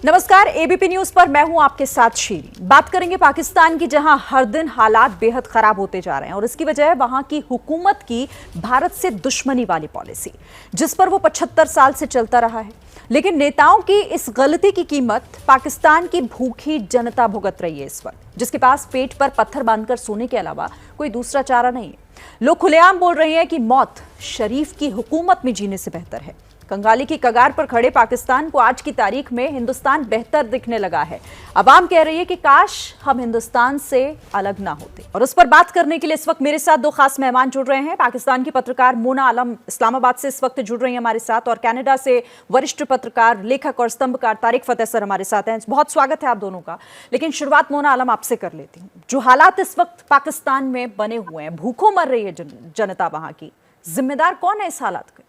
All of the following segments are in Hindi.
नमस्कार, एबीपी न्यूज पर मैं हूं आपके साथ शीरी। बात करेंगे पाकिस्तान की, जहां हर दिन हालात बेहद खराब होते जा रहे हैं और इसकी वजह है वहां की हुकूमत की भारत से दुश्मनी वाली पॉलिसी, जिस पर वो 75 साल से चलता रहा है। लेकिन नेताओं की इस गलती की कीमत पाकिस्तान की भूखी जनता भुगत रही है इस वक्त, जिसके पास पेट पर पत्थर बांधकर सोने के अलावा कोई दूसरा चारा नहीं है। लोग खुलेआम बोल रहे हैं कि मौत शरीफ की हुकूमत में जीने से बेहतर है। कंगाली की कगार पर खड़े पाकिस्तान को आज की तारीख में हिंदुस्तान बेहतर दिखने लगा है। अवाम कह रही है कि काश हम हिंदुस्तान से अलग ना होते। और उस पर बात करने के लिए इस वक्त मेरे साथ दो खास मेहमान जुड़ रहे हैं। पाकिस्तान की पत्रकार मोना आलम इस्लामाबाद से इस वक्त जुड़ रही हैं हमारे साथ, और कनाडा से वरिष्ठ पत्रकार, लेखक और स्तंभकार तारिक फतेह सर हमारे साथ हैं। बहुत स्वागत है आप दोनों का। लेकिन शुरुआत मोना आलम आपसे कर लेती हूँ। जो हालात इस वक्त पाकिस्तान में बने हुए हैं, भूखों मर रही है जनता वहां की, जिम्मेदार कौन है इस हालात के?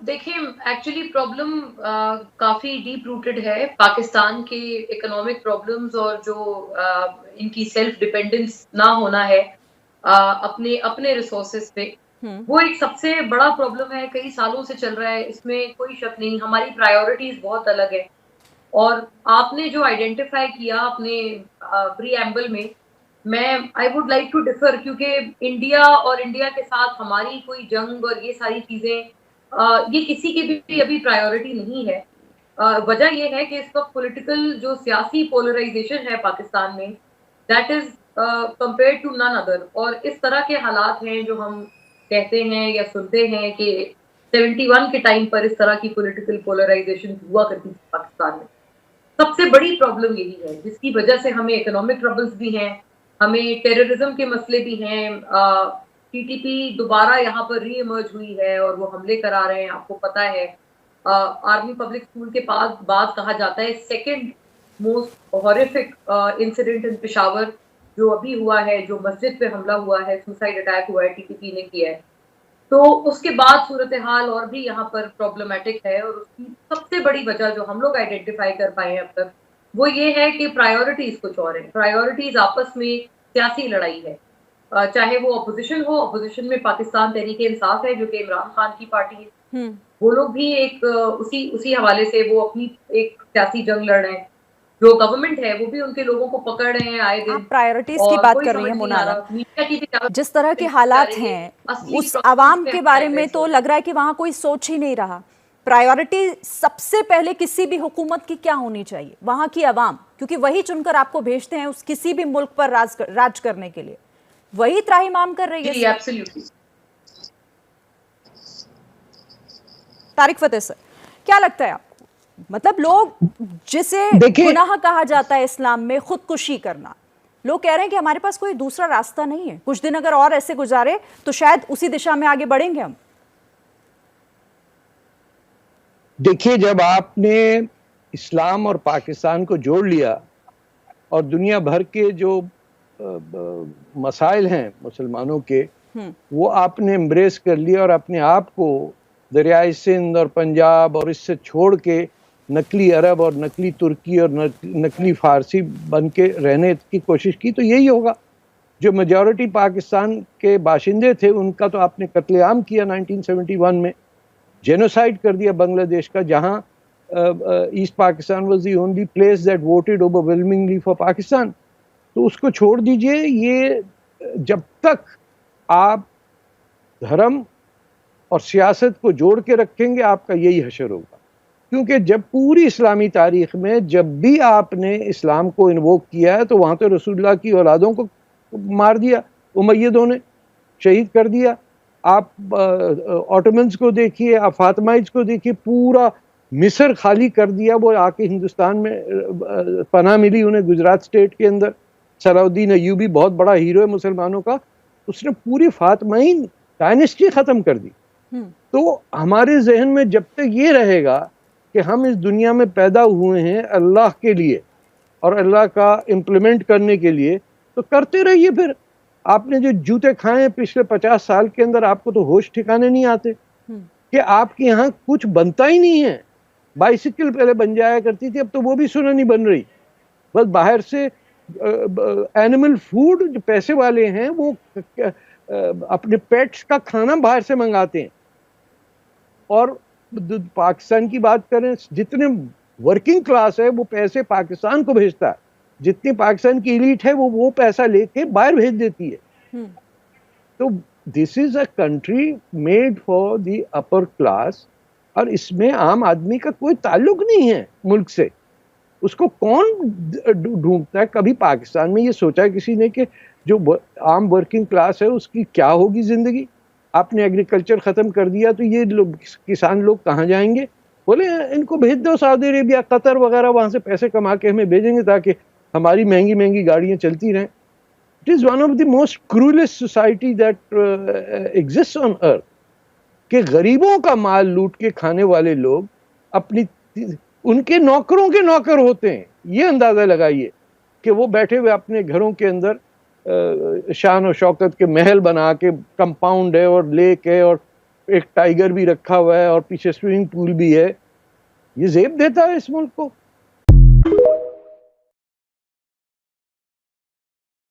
देखिए, एक्चुअली प्रॉब्लम काफी डीप रूटेड है। पाकिस्तान के इकोनॉमिक प्रॉब्लम्स और जो इनकी सेल्फ डिपेंडेंस ना होना है अपने अपने रिसोर्सेज पे, वो एक सबसे बड़ा प्रॉब्लम है। कई सालों से चल रहा है, इसमें कोई शक नहीं। हमारी प्रायोरिटीज बहुत अलग है। और आपने जो आइडेंटिफाई किया अपने प्रीएम्बल में, मैं I would like to differ, क्योंकि इंडिया और इंडिया के साथ हमारी कोई जंग और ये सारी चीजें ये किसी की भी अभी प्रायोरिटी नहीं है। वजह ये है कि इस वक्त पॉलिटिकल जो सियासी पोलराइजेशन है पाकिस्तान में, that is compared to none other. और इस तरह के हालात हैं जो हम कहते हैं या सुनते हैं कि 71 के टाइम पर इस तरह की पॉलिटिकल पोलराइजेशन हुआ करती थी पाकिस्तान में। सबसे बड़ी प्रॉब्लम यही है, जिसकी वजह से हमें इकोनॉमिक ट्रबल्स भी हैं, हमें टेररिज्म के मसले भी हैं। टीटीपी दोबारा यहाँ पर री इमर्ज हुई है और वो हमले करा रहे हैं, आपको पता है। आर्मी पब्लिक स्कूल के पास बाद कहा जाता है second most horrific incident in Peshawar जो अभी हुआ है, जो मस्जिद पे हमला हुआ है, सुसाइड अटैक हुआ है, टीटीपी ने किया है। तो उसके बाद सूरत हाल और भी यहाँ पर प्रॉब्लमेटिक है। और उसकी सबसे बड़ी वजह जो हम लोग आइडेंटिफाई कर पाए हैं अब तक, वो ये है कि प्रायोरिटीज कुछ और है। प्रायोरिटीज आपस में सियासी लड़ाई है। चाहे वो अपोजिशन हो, अपोजिशन में पाकिस्तान तहरीके इंसाफ है जो कि इमरान खान की पार्टी है। वो लोग भी एक उसी हवाले से वो अपनी एक सियासी जंग लड़ रहे हैं। जो गवर्नमेंट है वो भी उनके लोगों को पकड़ रहे हैं आए दिन। प्रायोरिटीज की बात कर रही है मोना आलम। जिस तरह के हालात हैं उस आवाम के बारे में तो लग रहा है कि वहां कोई सोच ही नहीं रहा। प्रायोरिटी सबसे पहले किसी भी हुकूमत की क्या होनी चाहिए? वहां की आवाम, क्योंकि वही चुनकर आपको भेजते हैं उस किसी भी मुल्क पर राज करने के लिए, वही त्राहिमाम कर रही है। एब्सोल्युटली। तारिक फतेह सर, क्या लगता है आपको? मतलब लोग, जिसे गुनाह कहा जाता है इस्लाम में खुदकुशी करना, लोग कह रहे हैं कि हमारे पास कोई दूसरा रास्ता नहीं है। कुछ दिन अगर और ऐसे गुजारे तो शायद उसी दिशा में आगे बढ़ेंगे हम। देखिए, जब आपने इस्लाम और पाकिस्तान को जोड़ लिया और दुनिया भर के जो मसाइल हैं मुसलमानों के, वो आपने एम्ब्रेस कर लिया और अपने आप को दरियाई सिंध और पंजाब और इससे छोड़ के नकली अरब और नकली तुर्की और नकली फारसी बन के रहने की कोशिश की, तो यही होगा। जो मेजॉरिटी पाकिस्तान के बाशिंदे थे उनका तो आपने कत्लेआम किया 1971 में, जेनोसाइड कर दिया बांग्लादेश का, जहां east Pakistan was the only place that voted overwhelmingly for Pakistan. तो उसको छोड़ दीजिए। ये जब तक आप धर्म और सियासत को जोड़ के रखेंगे, आपका यही हशर होगा। क्योंकि जब पूरी इस्लामी तारीख में जब भी आपने इस्लाम को इन्वोक किया है, तो वहां तो रसूलुल्लाह की औलादों को मार दिया, उमय्यदों ने शहीद कर दिया। आप ऑटोमन्स को देखिए, आप फातिमाइज को देखिए, पूरा मिस्र खाली कर दिया। वो आके हिंदुस्तान में पनाह मिली उन्हें गुजरात स्टेट के अंदर। सलाउद्दीन अय्यूबी बहुत बड़ा हीरो है मुसलमानों का, उसने पूरी फातिमाइन डायनेस्टी खत्म कर दी। तो हमारे जहन में जब तक ये रहेगा कि हम इस दुनिया में पैदा हुए हैं अल्लाह के लिए और अल्लाह का इम्प्लीमेंट करने के लिए, तो करते रहिए। फिर आपने जो जूते खाए हैं पिछले 50 साल के अंदर, आपको तो होश ठिकाने नहीं आते कि आपके यहाँ कुछ बनता ही नहीं है। बाइसिकल पहले बन जाया करती थी, अब तो वो भी सुना नहीं बन रही। बस बाहर से एनिमल फूड, जो पैसे वाले हैं वो अपने पेट्स का खाना बाहर से मंगाते हैं। और पाकिस्तान की बात करें, जितने वर्किंग क्लास है वो पैसे पाकिस्तान को भेजता है, जितनी पाकिस्तान की एलीट है वो पैसा लेके बाहर भेज देती है। तो this is a country made for the upper class, और इसमें आम आदमी का कोई ताल्लुक नहीं है मुल्क से। उसको कौन ढूंढता है? कभी पाकिस्तान में ये सोचा है किसी ने कि जो आम वर्किंग क्लास है उसकी क्या होगी जिंदगी? आपने एग्रीकल्चर खत्म कर दिया तो ये लोग, किसान लोग कहाँ जाएंगे? बोले इनको भेज दो सऊदी अरेबिया, कतर वगैरह, वहां से पैसे कमा के हमें भेजेंगे ताकि हमारी महंगी महंगी गाड़ियां चलती रहें। It is one of the most cruellest society that exist on earth, कि गरीबों का माल लूट के खाने वाले लोग अपनी, उनके नौकरों के नौकर होते हैं। ये अंदाजा लगाइए कि वो बैठे हुए अपने घरों के अंदर शान और शौकत के महल बना के, कंपाउंड है और लेक है और एक टाइगर भी रखा हुआ है और पीछे स्विमिंग पूल भी है। ये जेब देता है इस मुल्क को।